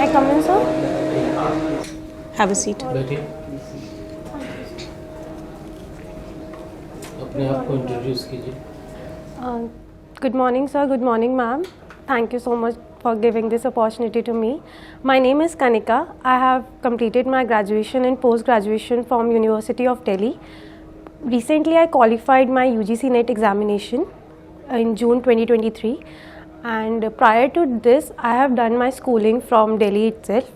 I come in, sir? Have a seat. बैठिए अपने आप को इंट्रोड्यूस कीजिए. Good morning, sir. Good morning, ma'am. Thank you so much for giving this opportunity to me. My name is Kanika. I have completed my graduation and post-graduation from University of Delhi. Recently, I qualified my UGC NET examination in June 2023. And prior to this, I have done my schooling from Delhi itself.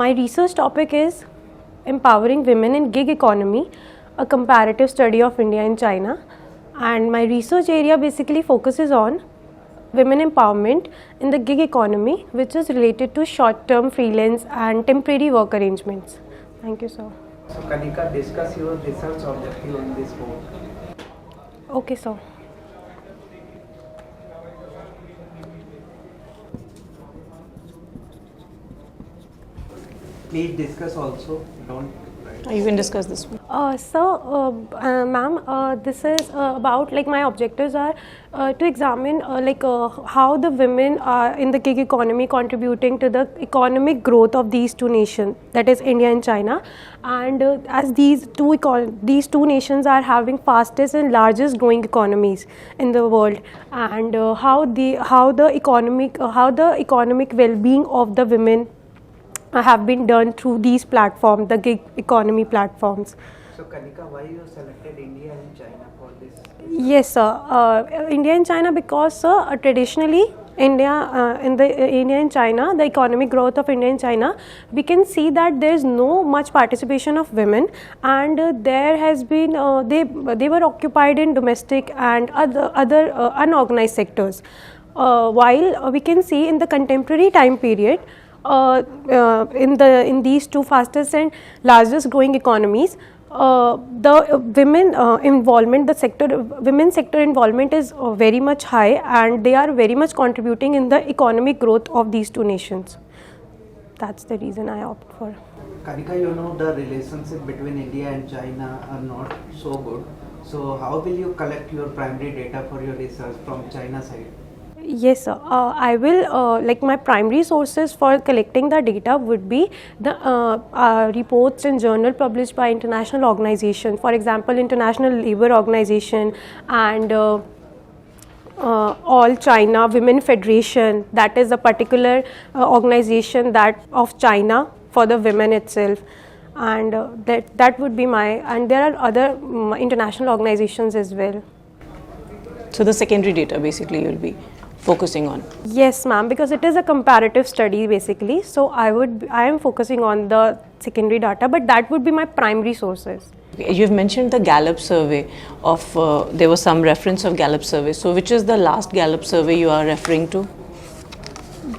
My research topic is Empowering Women in Gig Economy, a comparative study of India and China. And my research area basically focuses on women empowerment in the gig economy, which is related to short-term freelance and temporary work arrangements. Thank you, sir. So Kanika, discuss your research objective in this book. Okay, sir. Please discuss also. Don't. You can discuss this one. Ma'am, this is about like my objectives are to examine how the women are in the gig economy contributing to the economic growth of these two nations, that is India and China, and as these two nations are having fastest and largest growing economies in the world, and how the economic well-being of the women have been done through these platforms, the gig economy platforms. So Kanika, why you selected India and China for this? Yes, sir. India and China because, sir, traditionally India and China, the economic growth of India and China, we can see that there is no much participation of women, and there has been they were occupied in domestic and other unorganized sectors. While we can see in the contemporary time period, in these two fastest and largest growing economies, the women women's sector involvement is very much high, and they are very much contributing in the economic growth of these two nations. That's the reason I opt for. Kanika, you know the relationship between India and China are not so good. So how will you collect your primary data for your research from China side? Yes, sir. I will, like my primary sources for collecting the data would be the reports and journal published by international organizations. For example, International Labour Organization and All China Women Federation, that is a particular organization that of China for the women itself. And that would be and there are other international organizations as well. So the secondary data basically you'll be focusing on. Yes, ma'am, because it is a comparative study basically. So I am focusing on the secondary data, but that would be my primary sources. You've mentioned the Gallup survey there was some reference of Gallup survey. So which is the last Gallup survey you are referring to?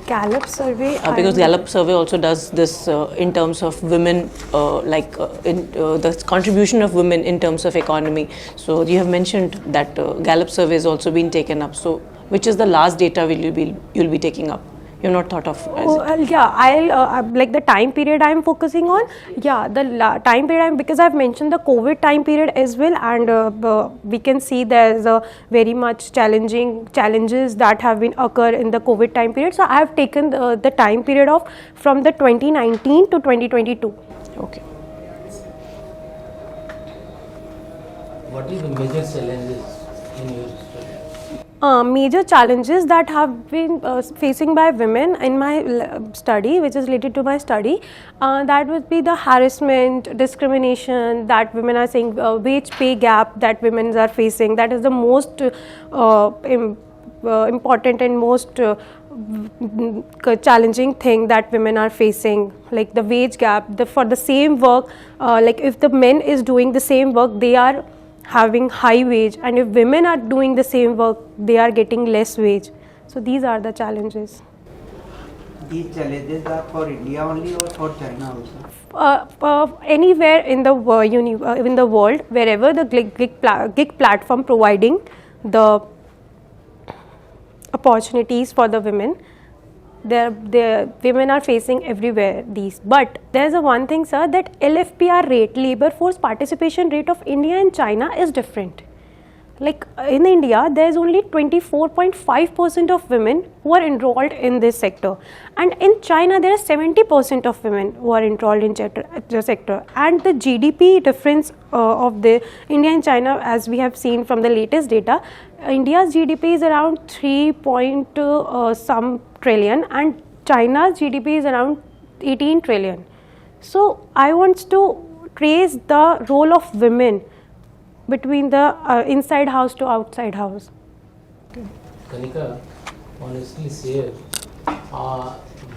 Gallup survey? Because Gallup survey also does this in terms of women, the contribution of women in terms of economy. So you have mentioned that Gallup survey has also been taken up. So which is the last data you'll be taking up? You've not thought of? I'll like the time period I'm focusing on. Yeah, the time period because I've mentioned the COVID time period as well, and we can see there's a very much challenges that have been occur in the COVID time period. So I have taken the time period of from the 2019 to 2022. Okay. What is the major challenges in your study? Major challenges that have been facing by women in my study, which is related to my study, that would be the harassment, discrimination that women are saying, wage pay gap that women are facing. That is the most important and most challenging thing that women are facing, like the wage gap. For the same work, like if the men is doing the same work, they are having high wage, and if women are doing the same work, they are getting less wage. So these are the challenges. These challenges are for India only or for China also? Anywhere in the world, wherever the gig platform providing the opportunities for the women, the women are facing everywhere these. But there's a one thing, sir, that LFPR rate, labor force participation rate of India and China is different. Like in India, there is only 24.5% of women who are enrolled in this sector, and in China there are 70% of women who are enrolled in the sector. And the GDP difference of the India and China, as we have seen from the latest data, India's GDP is around 3 point some trillion, and China's GDP is around 18 trillion. So I want to trace the role of women between the inside house to outside house. Kanika, honestly say,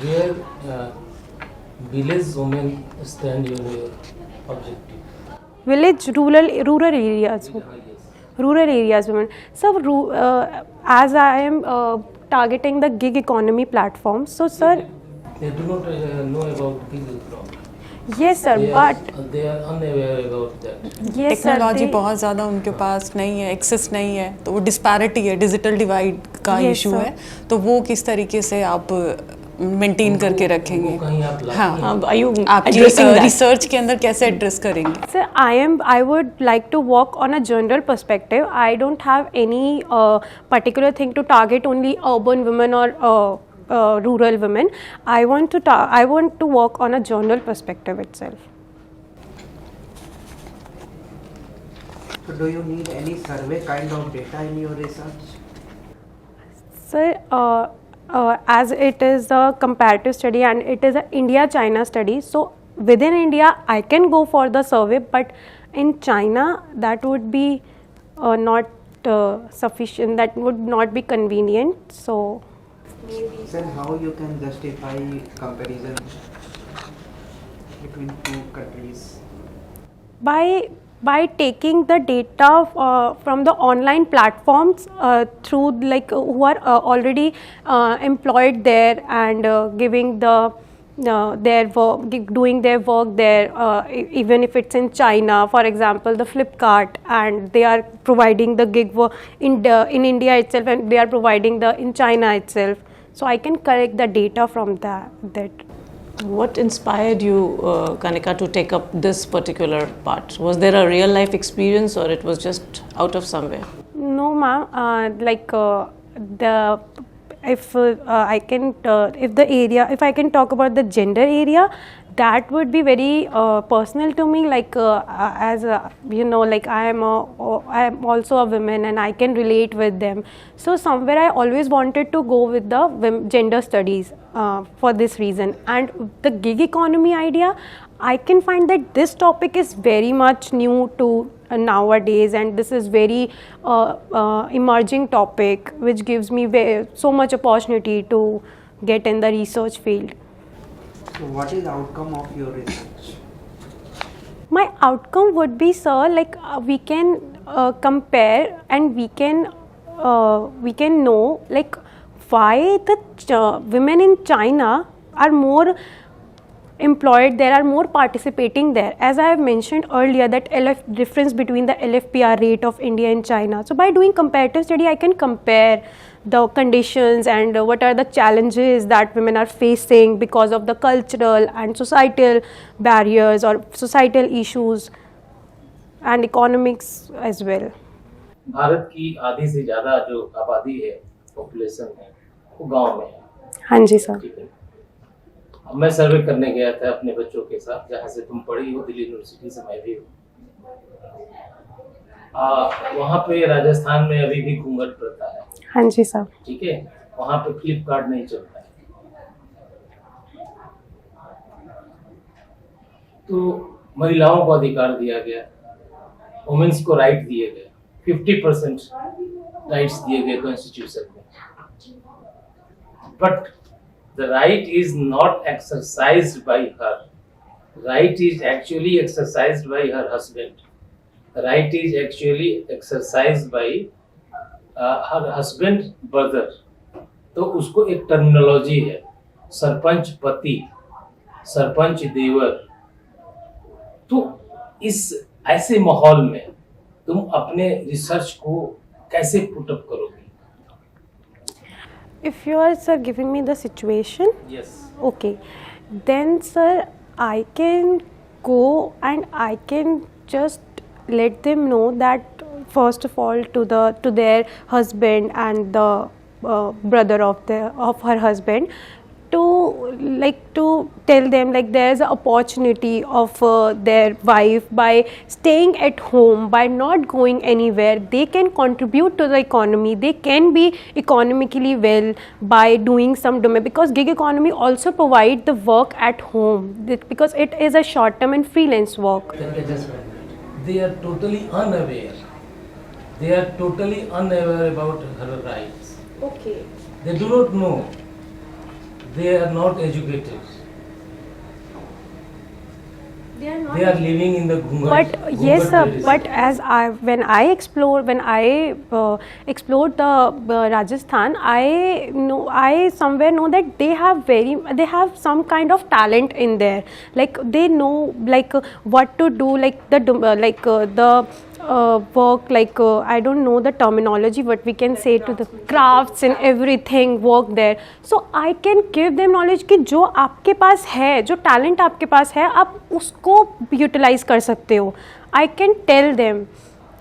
where village women stand in your objective? Village, rural areas. Yes. Rural areas women. So as I am targeting the gig economy platform, so sir. They do not know about gig economy. Yes sir, they are unaware about that. Yes technology बहुत ज़्यादा उनके पास नहीं है, access नहीं है, तो वो disparity है, डिजिटल डिवाइड का इशू है, तो वो किस तरीके से आप मेंटेन करके रखेंगे? हाँ, आप रिसर्च के अंदर कैसे एड्रेस करेंगे? Sir, I would like to work on a general perspective. I don't have any particular thing to target only urban women or rural women. I want to work on a general perspective itself. So do you need any survey kind of data in your research? Sir, as it is a comparative study and it is an India-China study, so within India I can go for the survey, but in China that would be not sufficient, that would not be convenient. So Then how you can justify comparison between two countries? by taking the data from the online platforms through like who are already employed there and giving their work, doing their work there, even if it's in China, for example the Flipkart, and they are providing the gig work in India itself, and they are providing in China itself. So I can collect the data from that. What inspired you, Kanika, to take up this particular part? Was there a real life experience or it was just out of somewhere? No ma'am, if I can talk about the gender area, that would be very personal to me, like as you know, like I am also a woman and I can relate with them. So somewhere I always wanted to go with the gender studies for this reason. And the gig economy idea, I can find that this topic is very much new to nowadays, and this is very emerging topic which gives me so much opportunity to get in the research field. So what is the outcome of your research? My outcome would be, sir, like we can compare and we can know like why the women in China are more employed there, are more participating there. As I have mentioned earlier, that difference between the LFPR rate of India and China. So by doing comparative study, I can compare the conditions and what are the challenges that women are facing because of the cultural and societal barriers or societal issues and economics as well. Bharat की आधी से ज़्यादा जो आबादी है, population है, वो गांव में है। हाँ जी सर। ठीक है। अब मैं सर्वे करने गया था अपने बच्चों के साथ, जहाँ से तुम पढ़ी हो, दिल्ली यूनिवर्सिटी से मैं भी हूँ। वहाँ पे राजस्थान में अभी भी घूंघट प्रथा है। हाँ जी सर। ठीक है, वहाँ पे फ्लिपकार्ट नहीं चलता है। तो महिलाओं को अधिकार दिया गया, वुमेन्स को राइट दिए गए, 50% राइट्स दिए गए कॉन्स्टिट्यूशन में, but the right is not exercised by her. Right is actually exercised by her husband. Right is actually exercised by her husband brother. तो उसको एक टर्मिनोलॉजी है, सरपंच पति, सरपंच देवर। तो इस ऐसे माहौल में तुम अपने रिसर्च को कैसे पुट अप करोगे? If you are, sir, giving me the situation, Yes. okay, then sir, I can go and I can just let them know that first of all to their husband and the brother of her husband, to tell them like there's an opportunity of their wife by staying at home, by not going anywhere. They can contribute to the economy, they can be economically well by doing some domain, because gig economy also provide the work at home, because it is a short term and freelance work. They are totally unaware. They are totally unaware about her rights. Okay. They do not know. They are not educated. They are living in the Ghungat. But yes, sir. But when I explored the Rajasthan, I somewhere know that they have some kind of talent in there. Like they know like what to do, like the work, like I don't know the terminology, but we can say to the crafts and everything work there. So I can give them knowledge कि जो आपके पास है, जो talent आपके पास है, आप उसको utilize कर सकते हो. I can tell them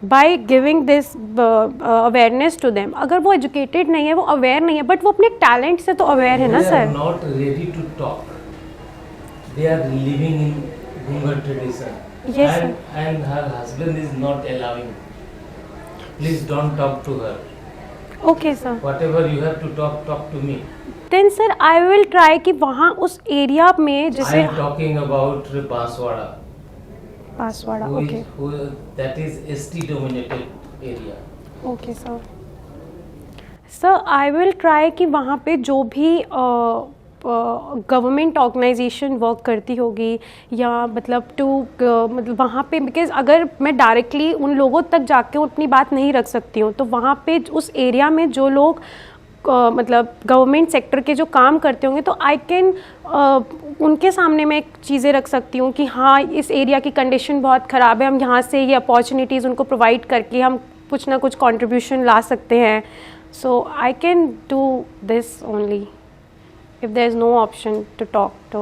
by giving this awareness to them. अगर वो educated नहीं है, वो aware नहीं है, but वो अपने talent से तो aware है ना sir. They are not ready to talk. They are living in Ghungat tradition. Yes, and her husband is not allowing. Please don't talk to her. Okay sir. Whatever you have to talk to me. Then sir, I will try कि वहाँ उस area में जैसे I am talking about Banswara. Banswara, okay. That is ST dominated area. Okay sir. Sir, I will try कि वहाँ पे जो भी गवर्नमेंट ऑर्गेनाइजेशन वर्क करती होगी या मतलब मतलब वहाँ पे, बिकॉज अगर मैं डायरेक्टली उन लोगों तक जाके अपनी बात नहीं रख सकती हूँ, तो वहाँ पे उस एरिया में जो लोग मतलब गवर्नमेंट सेक्टर के जो काम करते होंगे, तो आई कैन उनके सामने मैं चीज़ें रख सकती हूँ कि हाँ इस एरिया की कंडीशन बहुत ख़राब है, हम यहाँ से ये अपॉर्चुनिटीज़ उनको प्रोवाइड करके हम कुछ ना कुछ कंट्रीब्यूशन ला सकते हैं. So I can do this only if there is no option to talk to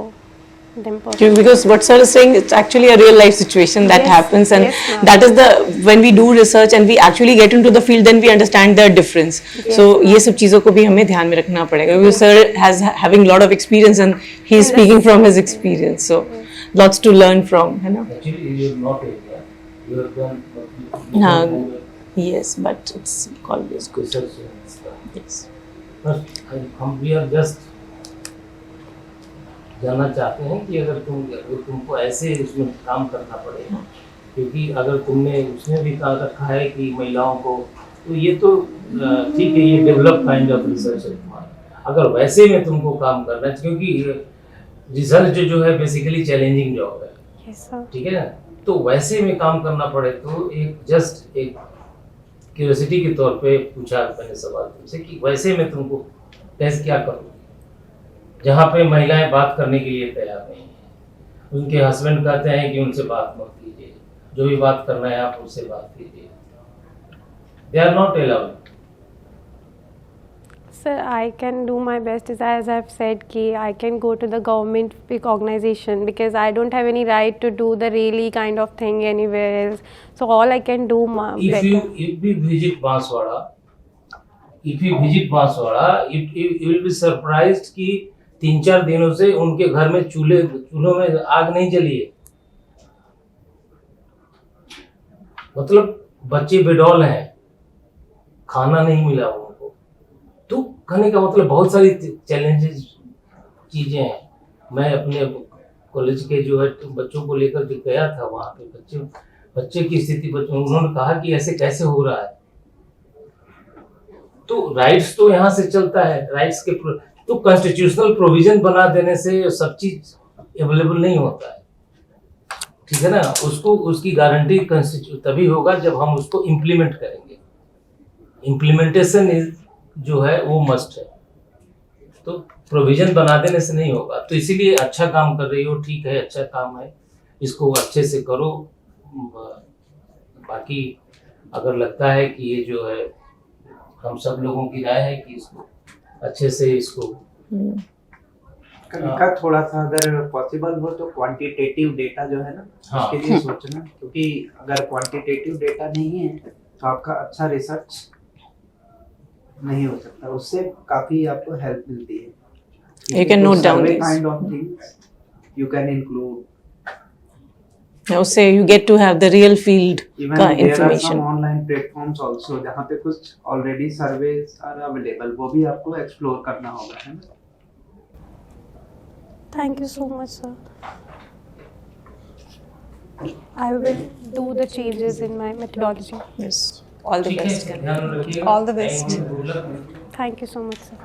them personally. Because what sir is saying, it's actually a real life situation that happens, and that is when we do research and we actually get into the field, then we understand the difference. So ये सब चीज़ों को भी हमें ध्यान में रखना पड़ेगा, because sir has having lot of experience and he is speaking from his experience, so lots to learn from, है ना? Actually, you are not area. You have done. Yes, but it's always good. Yes. But we are just जानना चाहते हैं कि अगर तुमको ऐसे उसमें काम करना पड़ेगा, क्योंकि अगर तुमने उसमें भी कहा रखा है कि महिलाओं को, तो ये तो ठीक है, ये डेवलप काइंड ऑफ रिसर्च है तुम्हारा. अगर वैसे में तुमको काम करना है, क्योंकि रिसर्च जो है बेसिकली चैलेंजिंग जॉब है, ठीक है ना, तो वैसे में काम करना पड़े तो एक क्यूरियोसिटी के तौर पे पूछा मैंने सवाल तुमसे कि वैसे में तुमको कैसे क्या करोगे, जहाँ पे महिलाएं बात करने के लिए तैयार नहीं है, उनके हस्बैंड कहते हैं कि उनसे बात मत कीजिए, जो भी बात करना है आप उनसे बात कीजिए. They are not allowed. Sir, I can do my best, as I've said कि I can go to the government big organization, because I don't have any right to do the really kind of thing anywhere else. So all I can do if you visit Banswara, you will be surprised कि 3-4 दिनों से उनके घर में चूल्हों में आग नहीं जली है. मतलब बच्चे बेडौल हैं, खाना नहीं मिला उनको. तो कहने का मतलब बहुत सारी चैलेंजेस चीजें हैं. मैं अपने कॉलेज के जो है बच्चों को लेकर के गया था, वहाँ पे बच्चे की स्थिति, उन्होंने कहा कि ऐसे कैसे हो रहा है. तो राइट्स तो यहाँ से चलता है, राइट्स के तो कॉन्स्टिट्यूशनल प्रोविजन बना देने से सब चीज अवेलेबल नहीं होता है, ठीक है ना. उसकी गारंटी तभी होगा जब हम उसको इम्प्लीमेंट करेंगे. इम्प्लीमेंटेशन जो है वो मस्ट है, तो प्रोविजन बना देने से नहीं होगा. तो इसीलिए अच्छा काम कर रही हो, ठीक है, अच्छा काम है, इसको अच्छे से करो. बाकी अगर लगता है कि ये जो है, हम सब लोगों की राय है कि इसको अच्छे से इसको कनिका थोड़ा सा अगर पॉसिबल हो तो क्वांटिटेटिव डेटा जो है ना, उसके लिए सोचना, क्योंकि अगर क्वांटिटेटिव डेटा नहीं है तो आपका अच्छा रिसर्च नहीं हो सकता, उससे काफ़ी आपको हेल्प मिलती है. You can note down survey these. kind of things you can include. Now say you get to have the real field Even का there are some information. online platforms also जहाँ पे कुछ already surveys are available, वो भी आपको explore करना होगा, है ना? Thank you so much, sir. I will do the changes in my methodology. Yes. All the ठीक है, best. ध्यान रखिएगा. All the best. Thank you. Good luck. Thank you so much, sir.